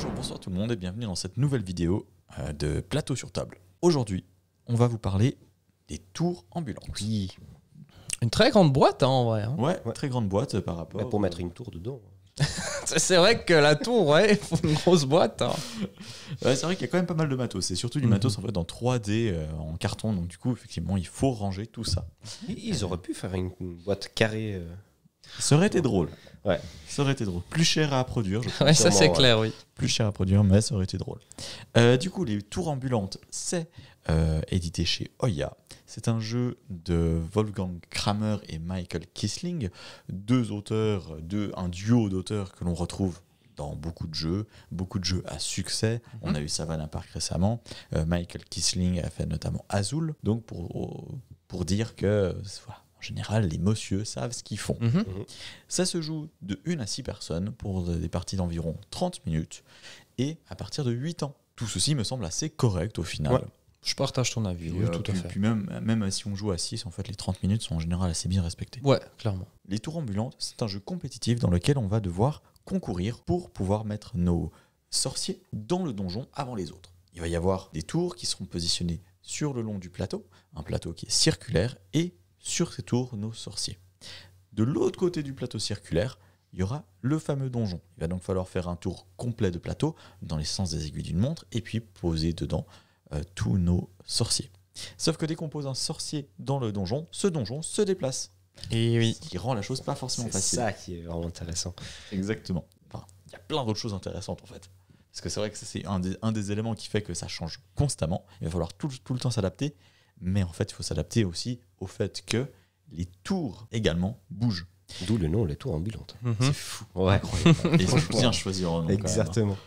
Bonjour, bonsoir tout le monde et bienvenue dans cette nouvelle vidéo de Plateau sur table. Aujourd'hui, on va vous parler des tours ambulantes. Oui. Une très grande boîte, en vrai. Ouais, très grande boîte par rapport... Pour mettre une tour dedans. C'est vrai que la tour, ouais, il faut une grosse boîte. Ouais, c'est vrai qu'il y a quand même pas mal de matos. C'est surtout du matos en fait en 3D, en carton. Donc du coup, effectivement, il faut ranger tout ça. Ils auraient pu faire une boîte carrée. Ça aurait été drôle. Ouais. Ça aurait été drôle. Plus cher à produire, je pense. Ouais, ça c'est Sûrement, clair, oui. Plus cher à produire, mais ça aurait été drôle. Du coup, les tours ambulantes, c'est édité chez Oya. C'est un jeu de Wolfgang Kramer et Michael Kissling, deux auteurs, un duo d'auteurs que l'on retrouve dans beaucoup de jeux à succès. On a eu Savannah Park récemment. Michael Kissling a fait notamment Azul. Donc pour dire que voilà, en général, les messieurs savent ce qu'ils font. Ça se joue de 1 à 6 personnes pour des parties d'environ 30 minutes et à partir de 8 ans. Tout ceci me semble assez correct au final. Ouais. Je partage ton avis, oui, tout à fait. Puis même si on joue à 6, en fait, les 30 minutes sont en général assez bien respectées. Ouais, clairement. Les tours ambulantes, c'est un jeu compétitif dans lequel on va devoir concourir pour pouvoir mettre nos sorciers dans le donjon avant les autres. Il va y avoir des tours qui seront positionnés sur le long du plateau, un plateau qui est circulaire, et sur ces tours, nos sorciers. De l'autre côté du plateau circulaire, il y aura le fameux donjon. Il va donc falloir faire un tour complet de plateau dans les sens des aiguilles d'une montre et puis poser dedans tous nos sorciers. Sauf que dès qu'on pose un sorcier dans le donjon, ce donjon se déplace. Et oui. Ce qui rend la chose pas forcément C'est facile. ça qui est vraiment intéressant. Exactement. Enfin, il y a plein d'autres choses intéressantes en fait. Parce que c'est vrai que c'est un des éléments qui fait que ça change constamment. Il va falloir tout le temps s'adapter. Mais en fait, il faut s'adapter aussi au fait que les tours également bougent. D'où le nom, les tours ambulantes. C'est fou. Ouais. Incroyable. Et ils ont bien choisi leur nom. Exactement.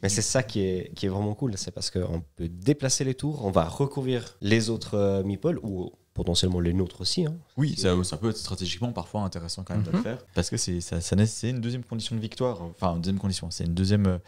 Mais c'est ça qui est vraiment cool, c'est parce qu'on peut déplacer les tours, on va recouvrir les autres meeples, ou potentiellement les nôtres aussi. Hein. Oui, ça peut être stratégiquement parfois intéressant quand même de le faire, parce que c'est une deuxième condition de victoire, enfin une deuxième condition, c'est une deuxième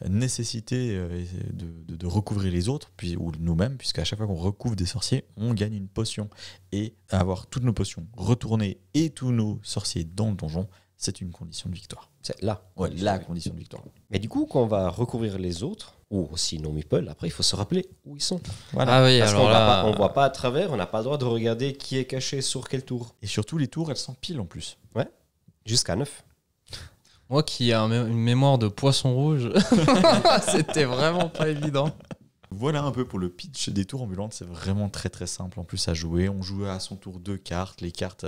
nécessité de recouvrir les autres, ou nous-mêmes, puisqu'à chaque fois qu'on recouvre des sorciers, on gagne une potion. Et avoir toutes nos potions retournées et tous nos sorciers dans le donjon, c'est une condition de victoire. C'est là. Ouais, la condition de victoire. Mais du coup, quand on va recouvrir les autres, ou aussi nos meeples, après il faut se rappeler où ils sont. Voilà. Ah oui, Parce alors qu'on là... on voit pas à travers, on n'a pas le droit de regarder qui est caché sur quel tour. Et surtout, les tours, elles s'empilent en plus. Jusqu'à 9. Moi qui ai une mémoire de poisson rouge, c'était vraiment pas évident. Voilà un peu pour le pitch des tours ambulantes, c'est vraiment très très simple en plus à jouer. On joue à son tour 2 cartes, les cartes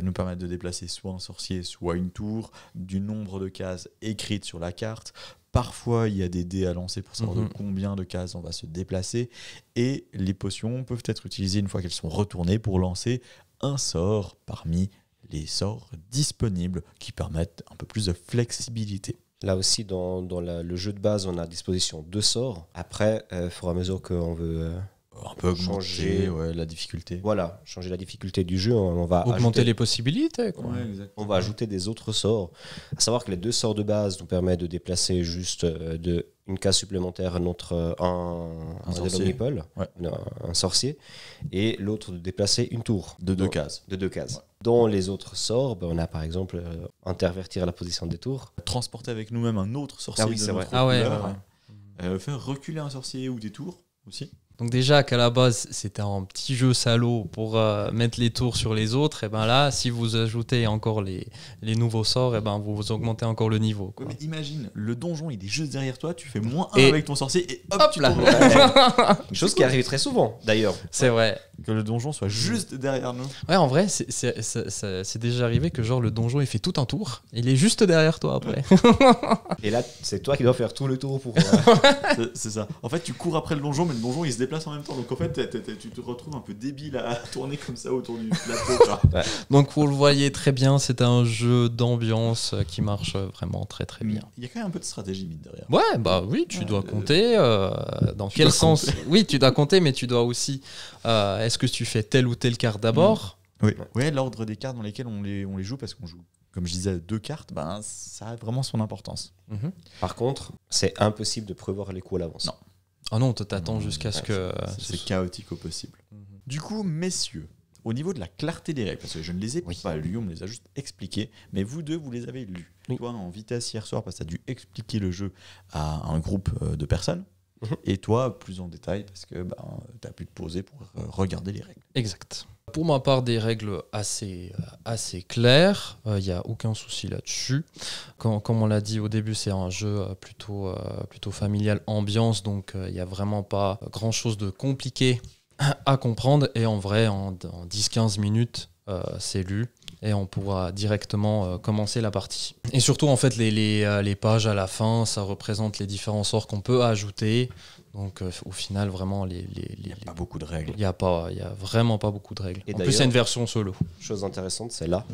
nous permettent de déplacer soit un sorcier, soit une tour, du nombre de cases écrites sur la carte. Parfois il y a des dés à lancer pour savoir de combien de cases on va se déplacer, et les potions peuvent être utilisées une fois qu'elles sont retournées pour lancer un sort parmi les sorts disponibles qui permettent un peu plus de flexibilité. Là aussi, dans le jeu de base, on a à disposition 2 sorts. Après, au fur et à mesure qu'on veut Un peu changer augmenter la difficulté. changer la difficulté du jeu, on va Augmenter les possibilités, quoi. Ouais, exactement. on va ajouter des autres sorts. À savoir que les 2 sorts de base nous permettent de déplacer juste une case supplémentaire un sorcier. meeple, Ouais. un sorcier, et l'autre de déplacer une tour. De 2 cases. De 2 cases. Ouais. Dans les autres sorts, on a par exemple intervertir la position des tours. Transporter avec nous-mêmes un autre sorcier Ah oui, de c'est notre vrai. Ah ouais, couleur. Faire reculer un sorcier ou des tours aussi. Donc déjà qu'à la base c'était un petit jeu salaud pour mettre les tours sur les autres, et ben là si vous ajoutez encore les nouveaux sorts, et ben vous augmentez encore le niveau, quoi. Ouais, mais imagine, le donjon il est juste derrière toi, tu fais -1 Et- avec ton sorcier et hop, Hop tu là. tombes. Une chose qui arrive très souvent, d'ailleurs. C'est vrai. Que le donjon soit juste derrière nous. Ouais, en vrai, c'est déjà arrivé que genre le donjon il fait tout un tour, il est juste derrière toi après. Et là, c'est toi qui dois faire tout le tour pour... C'est ça. En fait, tu cours après le donjon, mais le donjon il se déplace en même temps. Donc en fait, tu te retrouves un peu débile à tourner comme ça autour du plateau. Quoi. Donc vous le voyez très bien, c'est un jeu d'ambiance qui marche vraiment très très bien. Il y a quand même un peu de stratégie, mine de rien. Ouais, bah oui, tu dois compter. Dans tu quel dois sens compter. Oui, tu dois compter, mais tu dois aussi. Est-ce que tu fais telle ou telle carte d'abord Oui. Ouais, l'ordre des cartes dans lesquelles on les joue, parce qu'on joue, comme je disais, 2 cartes, ben, ça a vraiment son importance. Par contre, c'est impossible de prévoir les coups à l'avance. Non. Ah non, t'attends jusqu'à ce que. C'est chaotique au possible. Du coup, messieurs, Au niveau de la clarté des règles, parce que je ne les ai Oui. pas lues, on me les a juste expliquées, mais vous deux, vous les avez lues. Oui. Toi, en vitesse hier soir, parce que tu as dû expliquer le jeu à un groupe de personnes, Mhm. et toi, plus en détail, parce que tu as pu te poser pour regarder les règles. Exact. Pour ma part, des règles assez claires, il n'y a aucun souci là-dessus. Comme on l'a dit au début, c'est un jeu plutôt familial, ambiance, donc il n'y a vraiment pas grand-chose de compliqué à comprendre. Et en vrai, en 10-15 minutes, c'est lu et on pourra directement commencer la partie. Et surtout, en fait, les pages à la fin, ça représente les différents sorts qu'on peut ajouter. Donc au final, vraiment, Il n'y a pas beaucoup de règles. il n'y a vraiment pas beaucoup de règles. Et En plus, d'ailleurs- c'est une version solo. Chose intéressante, c'est là,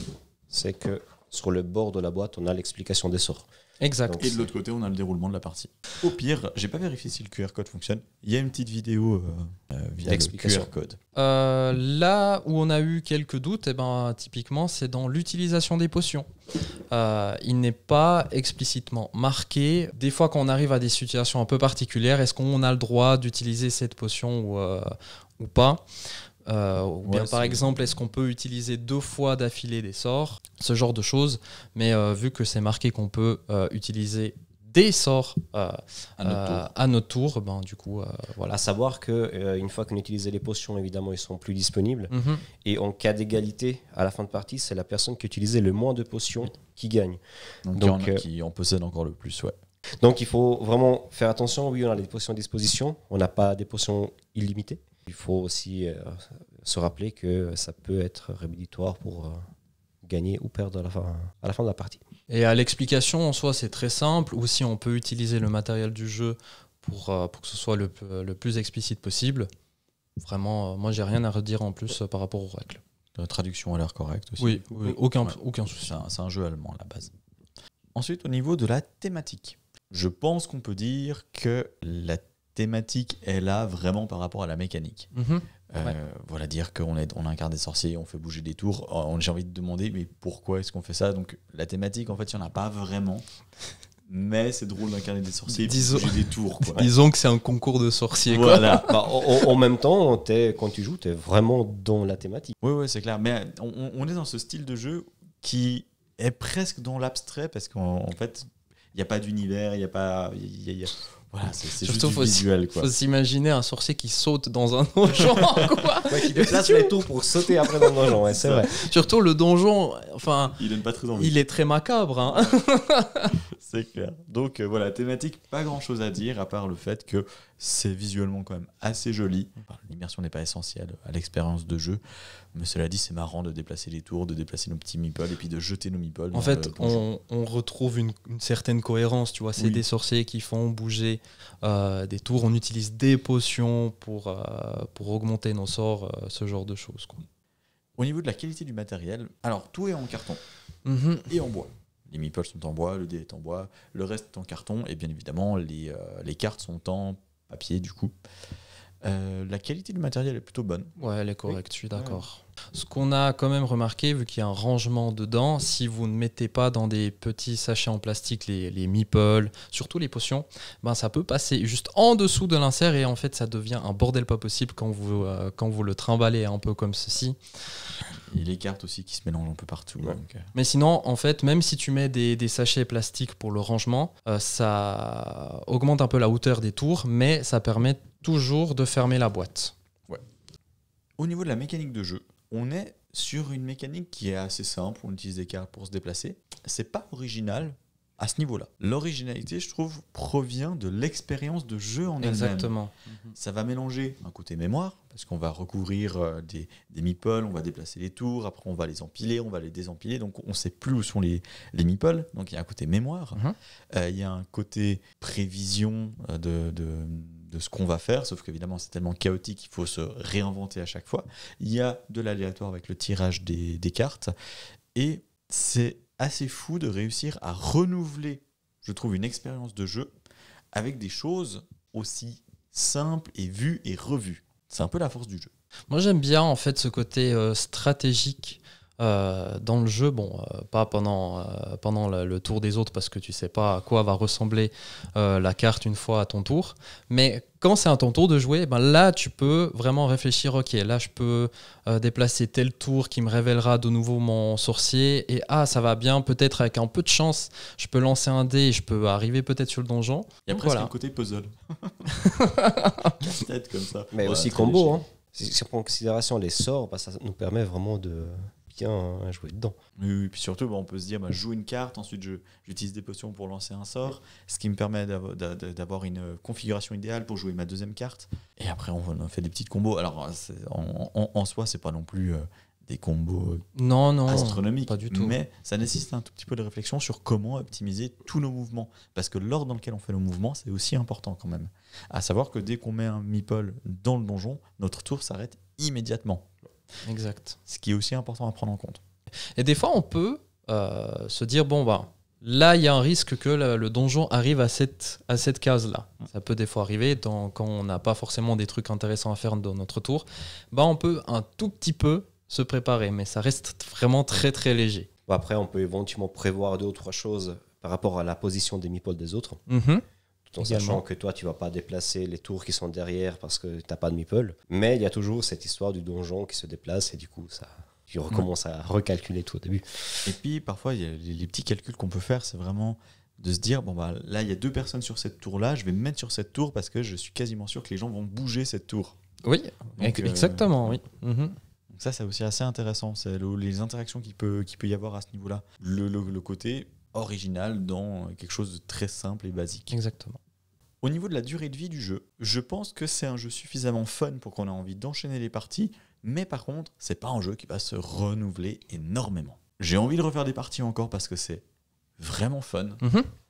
c'est que sur le bord de la boîte, on a l'explication des sorts. Exact. Donc, Et de l'autre côté, on a le déroulement de la partie. Au pire, j'ai pas vérifié si le QR code fonctionne. Il y a une petite vidéo via le D'explication. QR code. Là où on a eu quelques doutes, typiquement, c'est dans l'utilisation des potions. Il n'est pas explicitement marqué. Des fois, quand on arrive à des situations un peu particulières, est-ce qu'on a le droit d'utiliser cette potion ou pas ou bien Ouais, par c'est- exemple, est-ce qu'on peut utiliser 2 fois d'affilée des sorts, ce genre de choses. Mais vu que c'est marqué qu'on peut utiliser des sorts À notre tour. à notre tour, du coup, voilà. À savoir que une fois qu'on utilise les potions, évidemment, ils sont plus disponibles. Mhm. Et en cas d'égalité, à la fin de partie, c'est la personne qui a utilisé le moins de potions qui gagne. Donc, Donc, il y en a qui en possèdent encore le plus, ouais. Donc il faut vraiment faire attention. Oui, on a des potions à disposition. On n'a pas des potions illimitées. Il faut aussi se rappeler que ça peut être rédhibitoire pour gagner ou perdre à la fin de la partie. Et à l'explication, en soi, c'est très simple. Aussi, on peut utiliser le matériel du jeu pour que ce soit le plus explicite possible. Vraiment, moi, j'ai rien à redire en plus par rapport aux règles. La traduction a l'air correcte aussi. Oui, aucun Ouais. souci. C'est un jeu allemand à la base. Ensuite, au niveau de la thématique, je pense qu'on peut dire que la thématique est là vraiment par rapport à la mécanique. Mhm. Voilà, dire qu'on incarne des sorciers, on fait bouger des tours. J'ai envie de demander, mais pourquoi est-ce qu'on fait ça? Donc, la thématique, en fait, il n'y en a pas vraiment. Mais c'est drôle d'incarner des sorciers et Disons- bouger des tours. Quoi. Disons que c'est un concours de sorciers. Quoi. Voilà. Bah, en même temps, quand tu joues, tu es vraiment dans la thématique. Oui, c'est clair. Mais on est dans ce style de jeu qui est presque dans l'abstrait parce qu'en fait, il n'y a pas d'univers, il n'y a pas. Voilà, c'est juste Surtout, du visuel. Quoi. Faut s'imaginer un sorcier qui saute dans un donjon, quoi. Ouais, qui déplace les tours pour sauter après dans le donjon, ouais, c'est vrai. Surtout le donjon, enfin, Il donne pas très envie. il est très macabre. Hein. C'est clair. Donc voilà, thématique, pas grand chose à dire à part le fait que c'est visuellement quand même assez joli. Enfin, l'immersion n'est pas essentielle à l'expérience de jeu, mais cela dit, c'est marrant de déplacer les tours, de déplacer nos petits meeples et puis de jeter nos meeples. En fait, on retrouve une certaine cohérence, tu vois. C'est Oui. des sorciers qui font bouger des tours. On utilise des potions pour augmenter nos sorts, ce genre de choses, quoi. Au niveau de la qualité du matériel, alors tout est en carton Mhm. et en bois. Les meeples sont en bois, le dé est en bois, le reste est en carton et bien évidemment les cartes sont en papier du coup. La qualité du matériel est plutôt bonne. Ouais, elle est correcte, je suis d'accord. Ce qu'on a quand même remarqué, vu qu'il y a un rangement dedans, si vous ne mettez pas dans des petits sachets en plastique les meeples, surtout les potions, ça peut passer juste en dessous de l'insert et en fait ça devient un bordel pas possible quand vous le trimballez un peu comme ceci. Et les cartes aussi qui se mélangent un peu partout. Ouais. Donc, Mais sinon, en fait, même si tu mets des sachets plastiques pour le rangement, ça augmente un peu la hauteur des tours, mais ça permet toujours de fermer la boîte. Au niveau de la mécanique de jeu, on est sur une mécanique qui est assez simple. On utilise des cartes pour se déplacer. C'est pas original à ce niveau-là. L'originalité, je trouve, provient de l'expérience de jeu en elle-même. Exactement. Ça va mélanger un côté mémoire, parce qu'on va recouvrir des meeples, on va déplacer les tours, après on va les empiler, on va les désempiler, donc on ne sait plus où sont les meeples, donc il y a un côté mémoire, il y a un côté prévision de ce qu'on va faire, sauf qu'évidemment c'est tellement chaotique qu'il faut se réinventer à chaque fois. Il y a de l'aléatoire avec le tirage des cartes, et c'est assez fou de réussir à renouveler, je trouve, une expérience de jeu avec des choses aussi simples et vues et revues. C'est un peu la force du jeu. Moi, j'aime bien en fait ce côté stratégique dans le jeu, bon, pas pendant le tour des autres parce que tu sais pas à quoi va ressembler la carte une fois à ton tour, mais quand c'est à ton tour de jouer, ben là tu peux vraiment réfléchir, ok, là je peux déplacer tel tour qui me révélera de nouveau mon sorcier, et ça va bien, peut-être avec un peu de chance, je peux lancer un dé et je peux arriver peut-être sur le donjon. Il y a Donc, presque voilà. un côté puzzle. Casse-tête comme ça. Mais Ouais, aussi très combo. léger. Hein. Si on prend en considération les sorts, ça nous permet vraiment de bien jouer dedans. Oui, puis surtout, on peut se dire, je joue une carte, ensuite j'utilise des potions pour lancer un sort, ce qui me permet d'avoir une configuration idéale pour jouer ma deuxième carte. Et après, on fait des petites combos. Alors, en soi, c'est pas non plus des combos Non, astronomiques, pas du tout. mais ça nécessite un tout petit peu de réflexion sur comment optimiser tous nos mouvements. Parce que l'ordre dans lequel on fait nos mouvements, c'est aussi important quand même. À savoir que dès qu'on met un meeple dans le donjon, notre tour s'arrête immédiatement. Exact. Ce qui est aussi important à prendre en compte. Et des fois, on peut se dire, là, il y a un risque que le donjon arrive à cette case-là. Ça peut des fois arriver quand on n'a pas forcément des trucs intéressants à faire dans notre tour. On peut un tout petit peu se préparer, mais ça reste vraiment très très léger. Après, on peut éventuellement prévoir 2 ou 3 choses par rapport à la position des meeples des autres. Tout en sachant que toi, tu vas pas déplacer les tours qui sont derrière parce que tu n'as pas de meeple. Mais il y a toujours cette histoire du donjon qui se déplace et du coup, tu recommences à recalculer tout au début. Et puis, parfois, il y a les petits calculs qu'on peut faire, c'est vraiment de se dire, là, il y a 2 personnes sur cette tour-là, je vais me mettre sur cette tour parce que je suis quasiment sûr que les gens vont bouger cette tour. Oui, Donc, exactement, oui. Donc ça, c'est aussi assez intéressant, c'est les interactions qu'il peut y avoir à ce niveau-là. Le côté original dans quelque chose de très simple et basique. Exactement. Au niveau de la durée de vie du jeu, je pense que c'est un jeu suffisamment fun pour qu'on ait envie d'enchaîner les parties, mais par contre, c'est pas un jeu qui va se renouveler énormément. J'ai envie de refaire des parties encore parce que c'est vraiment fun.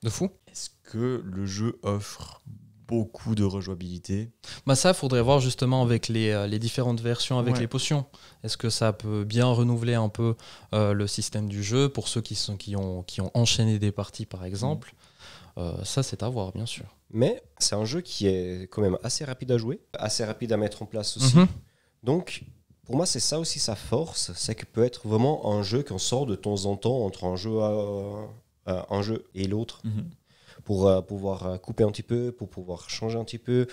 De fou. Est-ce que le jeu offre beaucoup de rejouabilité? Ça, faudrait voir justement avec les différentes versions avec les potions. Est-ce que ça peut bien renouveler un peu le système du jeu pour ceux qui ont enchaîné des parties, par exemple. Ça, c'est à voir, bien sûr. Mais c'est un jeu qui est quand même assez rapide à jouer, assez rapide à mettre en place aussi. Donc, pour moi, c'est ça aussi sa force, c'est qu'il peut être vraiment un jeu qu'on sort de temps en temps entre un jeu et l'autre. Pour pouvoir couper un petit peu, pour pouvoir changer un petit peu.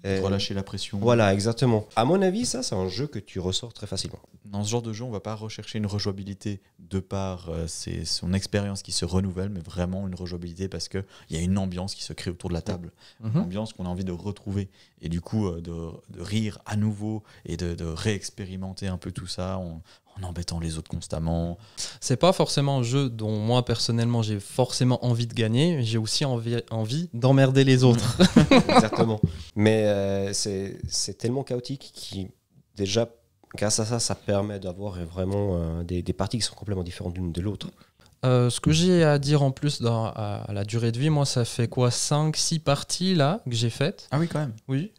Relâcher la pression. Voilà, exactement. À mon avis, ça, c'est un jeu que tu ressors très facilement. Dans ce genre de jeu, on ne va pas rechercher une rejouabilité de par son expérience qui se renouvelle, mais vraiment une rejouabilité parce qu'il y a une ambiance qui se crée autour de la table. Une ambiance qu'on a envie de retrouver. Et du coup, de rire à nouveau et de réexpérimenter un peu tout ça en embêtant les autres constamment. C'est pas forcément un jeu dont moi, personnellement, j'ai forcément envie de gagner. J'ai aussi envie d'emmerder les autres. Exactement. Mais c'est tellement chaotique qui, déjà, grâce à ça, ça permet d'avoir vraiment des parties qui sont complètement différentes l'une de l'autre. Ce que j'ai à dire en plus à la durée de vie, moi, ça fait quoi, 5-6 parties là que j'ai faites. Ah oui, quand même. Oui,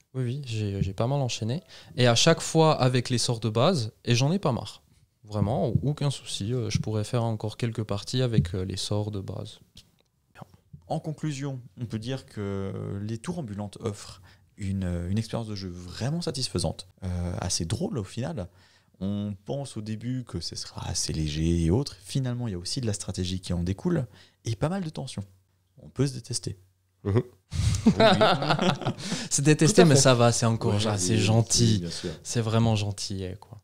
j'ai pas mal enchaîné. Et à chaque fois avec les sorts de base, et j'en ai pas marre. Vraiment, aucun souci. Je pourrais faire encore quelques parties avec les sorts de base. En conclusion, on peut dire que les tours ambulantes offrent une expérience de jeu vraiment satisfaisante, assez drôle au final. On pense au début que ce sera assez léger et autres. Finalement, il y a aussi de la stratégie qui en découle et pas mal de tension. On peut se détester. C'est détesté, mais ça va, c'est encore c'est gentil. Bien sûr. C'est vraiment gentil, quoi.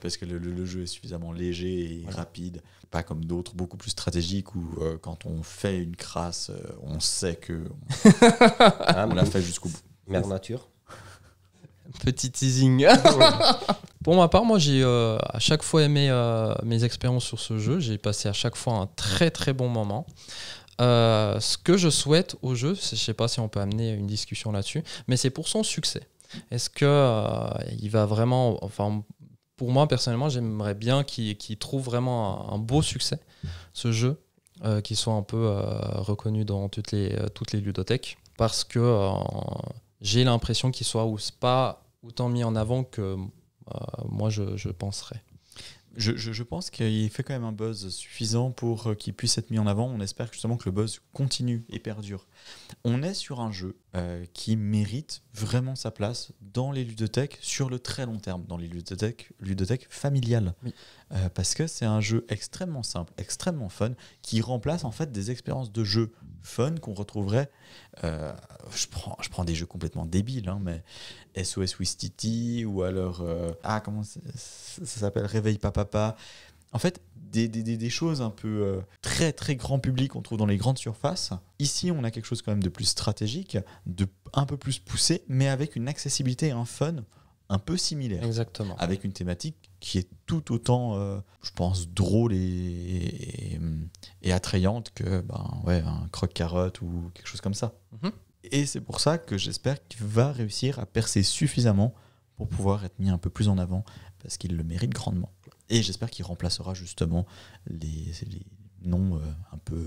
Parce que le jeu est suffisamment léger et rapide, pas comme d'autres beaucoup plus stratégiques où quand on fait une crasse, on sait que on l'a fait jusqu'au bout. Mère nature. Petit teasing. Pour ma part, moi j'ai à chaque fois aimé mes expériences sur ce jeu. J'ai passé à chaque fois un très très bon moment. Ce que je souhaite au jeu, je ne sais pas si on peut amener une discussion là-dessus, mais c'est pour son succès. Est-ce que il va vraiment... Pour moi, personnellement, j'aimerais bien qu'il trouve vraiment un beau succès, ce jeu, qu'il soit un peu reconnu dans toutes les ludothèques, parce que j'ai l'impression qu'il soit pas autant mis en avant que moi, je penserais. Je pense qu'il fait quand même un buzz suffisant pour qu'il puisse être mis en avant. On espère justement que le buzz continue et perdure. On est sur un jeu qui mérite vraiment sa place dans les ludothèques sur le très long terme, dans les ludothèques familiales. Oui. Parce que c'est un jeu extrêmement simple, extrêmement fun, qui remplace en fait des expériences de jeu fun qu'on retrouverait. Je prends des jeux complètement débiles, hein, mais SOS Ouistiti ou alors comment ça s'appelle, Réveille Papa. En fait, des choses un peu très très grand public qu'on trouve dans les grandes surfaces. Ici, on a quelque chose quand même de plus stratégique, un peu plus poussé, mais avec une accessibilité et un fun un peu similaire. Exactement. Avec une thématique qui est tout autant, je pense, drôle et attrayante que un croque-carotte ou quelque chose comme ça. Mhm. Et c'est pour ça que j'espère qu'il va réussir à percer suffisamment pour pouvoir être mis un peu plus en avant, parce qu'il le mérite grandement. Et j'espère qu'il remplacera justement les noms un peu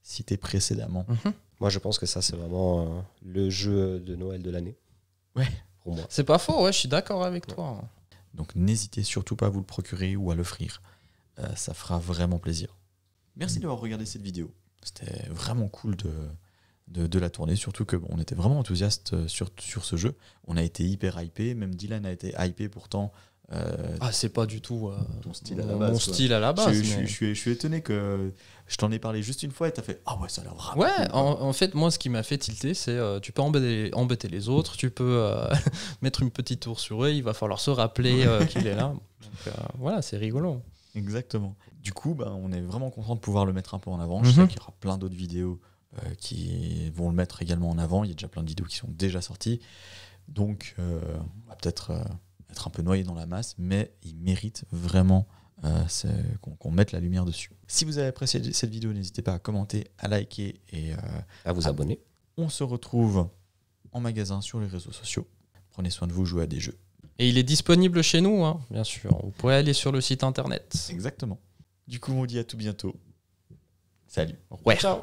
cités précédemment. Mhm. Moi, je pense que ça, c'est vraiment le jeu de Noël de l'année. Ouais. Pour moi. C'est pas faux, ouais, je suis d'accord avec toi. Donc n'hésitez surtout pas à vous le procurer ou à l'offrir. Ça fera vraiment plaisir. Merci d'avoir regardé cette vidéo. C'était vraiment cool de la tourner, surtout qu'on était vraiment enthousiaste sur ce jeu. On a été hyper hypé, même Dylan a été hypé pourtant. C'est pas du tout ton style à la base. mon style à la base. Je suis étonné que je t'en ai parlé juste une fois et t'as fait ah ouais, ça a l'air vraiment Ouais, cool, quoi. en fait, moi, ce qui m'a fait tilter, c'est tu peux embêter les autres, tu peux mettre une petite tour sur eux, il va falloir se rappeler qu'il est là. Donc voilà, c'est rigolo. Exactement. Du coup, on est vraiment content de pouvoir le mettre un peu en avant. Mhm. Je sais qu'il y aura plein d'autres vidéos qui vont le mettre également en avant. Il y a déjà plein de vidéos qui sont déjà sorties. Donc, on va peut-être être un peu noyé dans la masse, mais il mérite vraiment qu'on mette la lumière dessus. Si vous avez apprécié cette vidéo, n'hésitez pas à commenter, à liker et À vous abonner. on se retrouve en magasin sur les réseaux sociaux. Prenez soin de vous, jouez à des jeux. Et il est disponible chez nous, hein, bien sûr. Vous pouvez aller sur le site internet. Exactement. Du coup, on dit à tout bientôt. Salut. Ouais. Ciao.